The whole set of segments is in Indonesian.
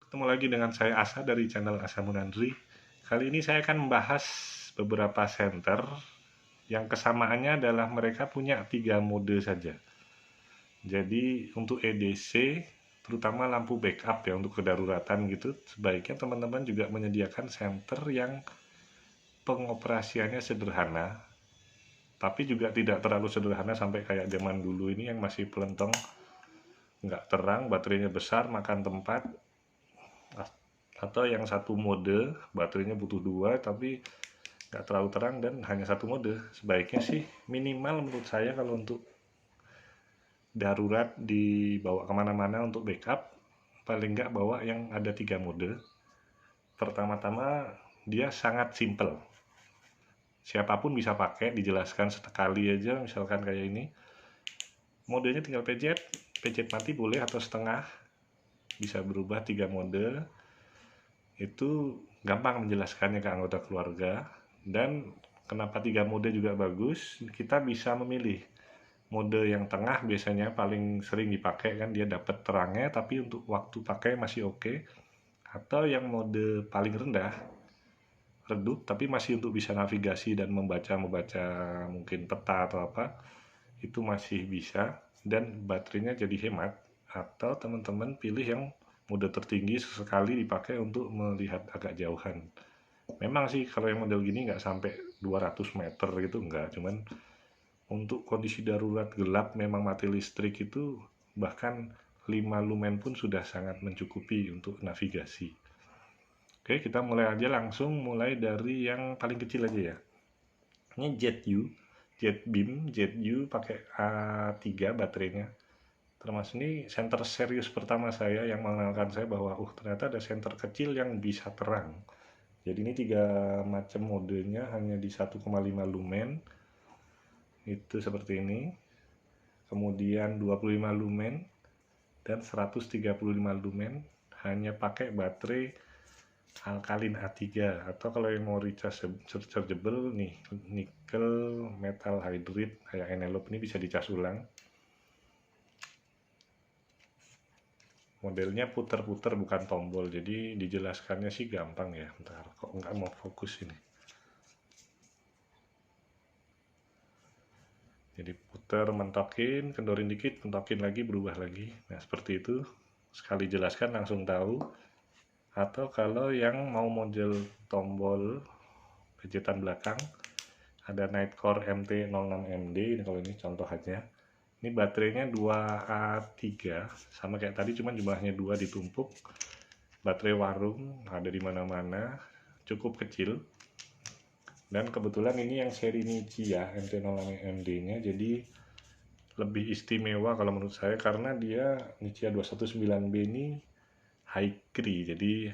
Ketemu lagi dengan saya Asa dari channel Asa Munandri. Kali ini saya akan membahas beberapa senter yang kesamaannya adalah mereka punya 3 mode saja. Jadi untuk EDC, terutama lampu backup ya untuk kedaruratan gitu, sebaiknya teman-teman juga menyediakan senter yang pengoperasiannya sederhana, tapi juga tidak terlalu sederhana sampai kayak zaman dulu ini yang masih pelentong, nggak terang, baterainya besar, makan tempat. Atau yang satu mode baterainya butuh 2 tapi nggak terlalu terang dan hanya satu mode. Sebaiknya sih minimal menurut saya kalau untuk darurat dibawa kemana-mana untuk backup, paling nggak bawa yang ada 3 mode. Pertama-tama dia sangat simple, siapapun bisa pakai, dijelaskan sekali aja. Misalkan kayak ini, modenya tinggal pencet mati boleh atau setengah, bisa berubah 3 mode. Itu gampang menjelaskannya ke anggota keluarga. Dan kenapa 3 mode juga bagus, kita bisa memilih mode yang tengah, biasanya paling sering dipakai kan, dia dapat terangnya tapi untuk waktu pakai masih oke. Atau yang mode paling rendah, redup tapi masih untuk bisa navigasi dan membaca mungkin peta atau apa, itu masih bisa dan baterainya jadi hemat. Atau teman-teman pilih yang mode tertinggi, sesekali dipakai untuk melihat agak jauhan. Memang sih kalau yang model gini nggak sampai 200 meter gitu, nggak, cuman untuk kondisi darurat gelap memang mati listrik itu bahkan 5 lumen pun sudah sangat mencukupi untuk navigasi. Oke, kita mulai aja, langsung mulai dari yang paling kecil aja ya. Ini Jet Beam pakai A3 baterainya. Termasuk ini center serius pertama saya yang mengenalkan saya bahwa ternyata ada center kecil yang bisa terang. Jadi ini 3 macam modenya hanya di 1,5 lumen. Itu seperti ini. Kemudian 25 lumen dan 135 lumen, hanya pakai baterai alkalin A3. Atau kalau yang mau rechargeable nih, nickel metal hydride kayak Eneloop, ini bisa dicas ulang. Modelnya puter-puter bukan tombol, jadi dijelaskannya sih gampang ya. Bentar, kok nggak mau fokus ini. Jadi puter, mentokin, kendorin dikit, mentokin lagi, berubah lagi. Nah seperti itu, sekali jelaskan langsung tahu. Atau kalau yang mau model tombol pencetatan belakang, ada Nightcore MT06MD. Ini kalau ini contoh aja. Ini baterainya 2A3, sama kayak tadi, cuman jumlahnya 2 ditumpuk. Baterai warung ada di mana-mana, cukup kecil. Dan kebetulan ini yang seri Nichi ya, MT06MD nya, jadi lebih istimewa kalau menurut saya karena dia Nichia 219B ini high cree, jadi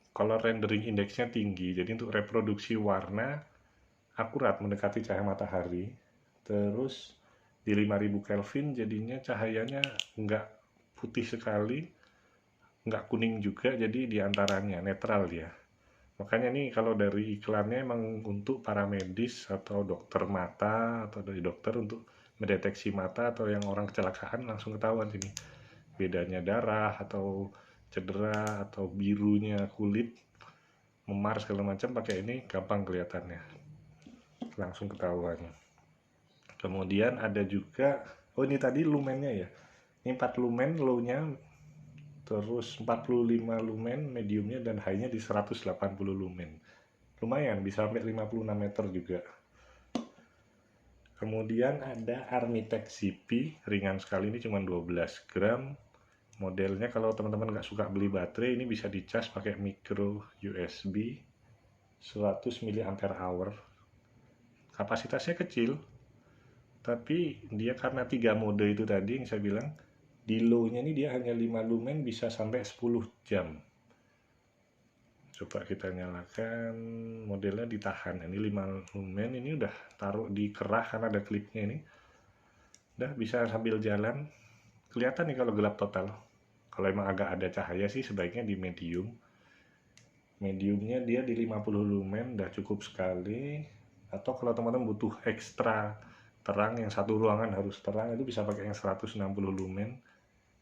color rendering indexnya tinggi, jadi untuk reproduksi warna akurat mendekati cahaya matahari. Terus di 5000 Kelvin jadinya cahayanya nggak putih sekali, nggak kuning juga, jadi diantaranya netral dia. Makanya nih kalau dari iklannya emang untuk para medis atau dokter mata, atau dari dokter untuk mendeteksi mata, atau yang orang kecelakaan langsung ketahuan sini bedanya darah atau cedera atau birunya kulit, memar segala macam, pakai ini gampang kelihatannya, langsung ketahuan. Kemudian ada juga, oh ini tadi lumennya ya, ini 4 lumen low-nya, terus 45 lumen mediumnya, dan high-nya di 180 lumen. Lumayan, bisa sampai 56 meter juga. Kemudian ada Armitech CP, ringan sekali, ini cuma 12 gram. Modelnya kalau teman-teman nggak suka beli baterai, ini bisa dicas pakai micro USB 100 mAh. Kapasitasnya kecil, tapi dia karena 3 mode itu tadi yang saya bilang, di low-nya ini dia hanya 5 lumen bisa sampai 10 jam. Coba kita nyalakan, modelnya ditahan. Ini 5 lumen, ini udah taruh di kerah karena ada klipnya ini. Udah bisa sambil jalan. Kelihatan nih kalau gelap total. Kalau emang agak ada cahaya sih sebaiknya di medium. Mediumnya dia di 50 lumen, udah cukup sekali. Atau kalau teman-teman butuh ekstra terang, yang satu ruangan harus terang, itu bisa pakai yang 160 lumen.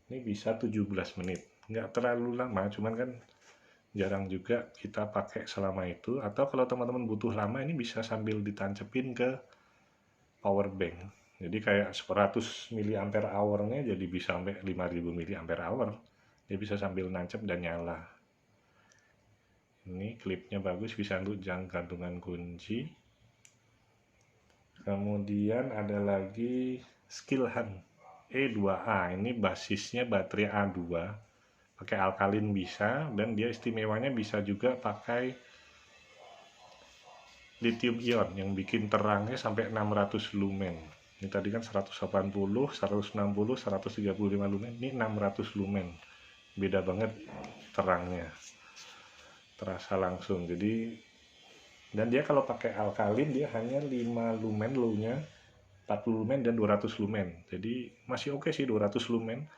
Ini bisa 17 menit. nggak terlalu lama, cuman kan jarang juga kita pakai selama itu. Atau kalau teman-teman butuh lama, ini bisa sambil ditancepin ke power bank. Jadi kayak 100 mAh nya jadi bisa sampai 5000 mAh. Dia bisa sambil nancep dan nyala. Ini klipnya bagus, bisa untuk gantungan kunci. Kemudian ada lagi Skillhunt E2A. Ini basisnya baterai A2, pakai alkalin bisa, dan dia istimewanya bisa juga pakai lithium ion yang bikin terangnya sampai 600 lumen. Ini tadi kan 180, 160, 135 lumen. Ini 600 lumen. Beda banget terangnya. Terasa langsung. Jadi, dan dia kalau pakai alkalin dia hanya 5 lumen low-nya, 40 lumen dan 200 lumen. Jadi masih oke sih 200 lumen.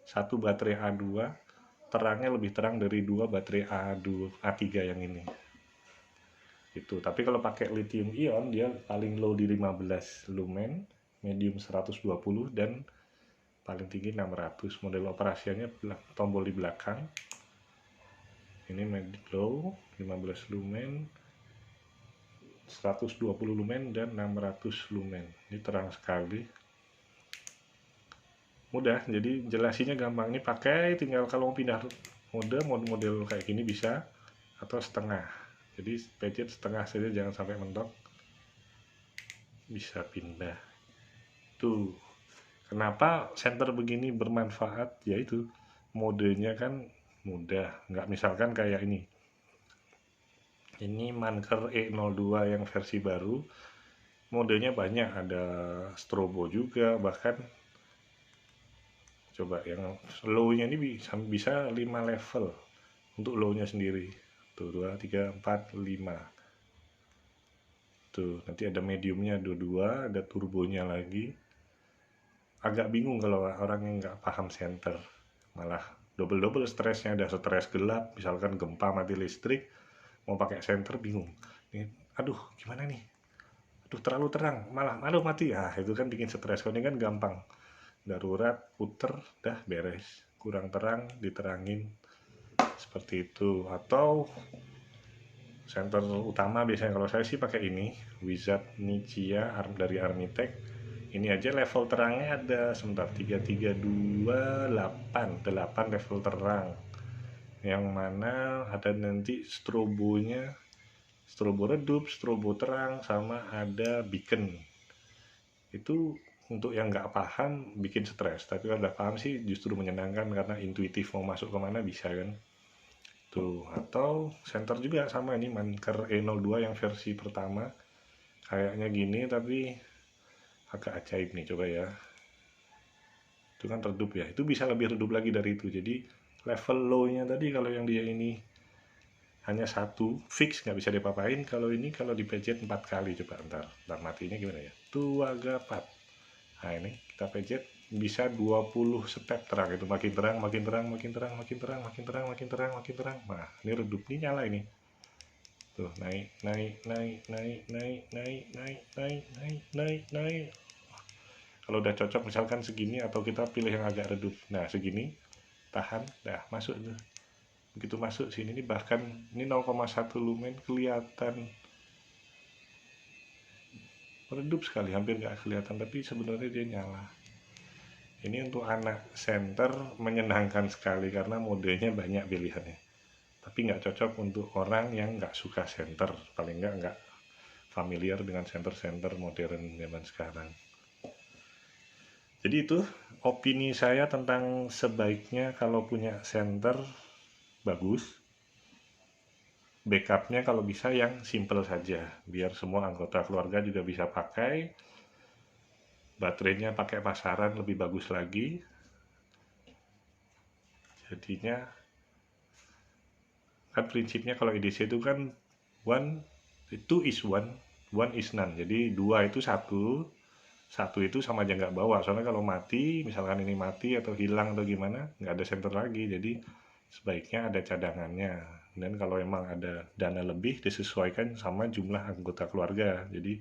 Satu baterai A2 terangnya lebih terang dari dua baterai A3 yang ini. Itu. Tapi kalau pakai lithium ion dia paling low di 15 lumen, medium 120 dan paling tinggi 600. Model operasiannya tombol di belakang. Ini medium low 15 lumen, 120 lumen dan 600 lumen. Ini terang sekali. Mudah, jadi jelasinya gampang. Ini pakai tinggal kalau mau pindah model kayak gini bisa, atau setengah. Jadi pencet setengah saja, jangan sampai mentok. Bisa pindah. Tuh. Kenapa senter begini bermanfaat? Yaitu modenya kan mudah. Nggak misalkan kayak ini. Ini Manker E02 yang versi baru. Modenya banyak, ada strobo juga, bahkan coba yang low-nya ini bisa 5 level untuk low-nya sendiri. Tuh 2, 3, 4, 5. Tuh, nanti ada mediumnya ada 2, ada turbonya lagi. Agak bingung kalau orang yang nggak paham senter. Malah double-double stresnya, ada stres gelap, misalkan gempa mati listrik, mau pakai senter bingung. Nih, aduh gimana nih? Aduh terlalu terang, malah aduh mati. Ah, itu kan bikin stres. Kalau ini kan gampang. Darurat, puter, dah beres. Kurang terang, diterangin. Seperti itu. Atau senter utama biasanya kalau saya sih pakai ini Wizard Nichia dari Armitech. Ini aja level terangnya ada sebentar 3, 3, 2, 8 level terang, yang mana ada nanti strobonya, strobo redup, strobo terang, sama ada beacon. Itu untuk yang nggak paham bikin stres, tapi kalau udah paham sih justru menyenangkan karena intuitif mau masuk kemana bisa kan. Tuh, atau senter juga sama ini Manker E02 yang versi pertama. Kayaknya gini tapi agak ajaib nih, coba ya. Itu kan redup ya. Itu bisa lebih redup lagi dari itu. Jadi level low-nya tadi kalau yang dia ini hanya satu, fix nggak bisa diapa-apain. Kalau ini kalau dipencet 4 kali, coba ntar matinya gimana ya. Tuagapat. Nah ini kita pencet bisa 20 step terang, itu makin terang, makin terang, makin terang, makin terang, makin terang, makin terang, makin terang. Nah, ini redup, ini nyala ini. Tuh, naik, naik, naik, naik, naik, naik, naik, naik, naik, naik, naik. Kalau udah cocok misalkan segini, atau kita pilih yang agak redup. Nah, segini, tahan, dah masuk tuh. Begitu masuk sini ini bahkan ini 0,1 lumen kelihatan redup sekali, hampir nggak kelihatan, tapi sebenarnya dia nyala. Ini untuk anak senter menyenangkan sekali karena modenya banyak pilihannya. Tapi nggak cocok untuk orang yang nggak suka senter, paling nggak familiar dengan senter-senter modern zaman sekarang. Jadi itu opini saya tentang sebaiknya kalau punya senter bagus, backupnya kalau bisa yang simple saja, biar semua anggota keluarga juga bisa pakai. Baterainya pakai pasaran lebih bagus lagi. Jadinya kan prinsipnya kalau EDC itu kan two is one is none. Jadi dua itu satu, satu itu sama aja nggak bawa. Soalnya kalau mati, misalkan ini mati atau hilang atau gimana, nggak ada senter lagi. Jadi sebaiknya ada cadangannya. Dan kalau emang ada dana lebih, disesuaikan sama jumlah anggota keluarga. Jadi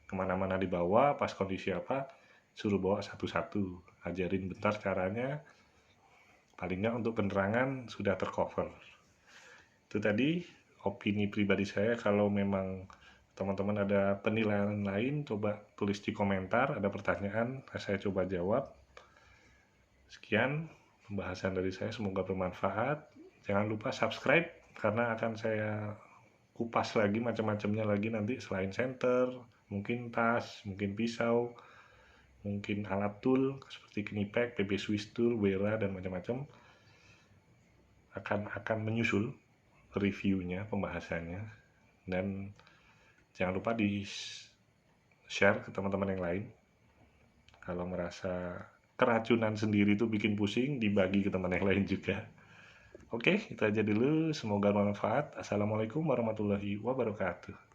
kemana-mana dibawa, pas kondisi apa, suruh bawa satu-satu. Ajarin bentar caranya. Paling nggak untuk penerangan sudah tercover. Itu tadi opini pribadi saya. Kalau memang teman-teman ada penilaian lain, coba tulis di komentar. Ada pertanyaan, saya coba jawab. Sekian pembahasan dari saya, semoga bermanfaat. Jangan lupa subscribe, karena akan saya kupas lagi macam-macamnya lagi nanti, selain senter, mungkin tas, mungkin pisau, mungkin alat tool seperti Knipex, PB Swiss Tool, Wera, dan macam-macam. Akan menyusul reviewnya, pembahasannya, dan jangan lupa di share ke teman-teman yang lain. Kalau merasa keracunan sendiri itu bikin pusing, dibagi ke teman yang lain juga. Oke, itu aja dulu, semoga bermanfaat. Assalamualaikum warahmatullahi wabarakatuh.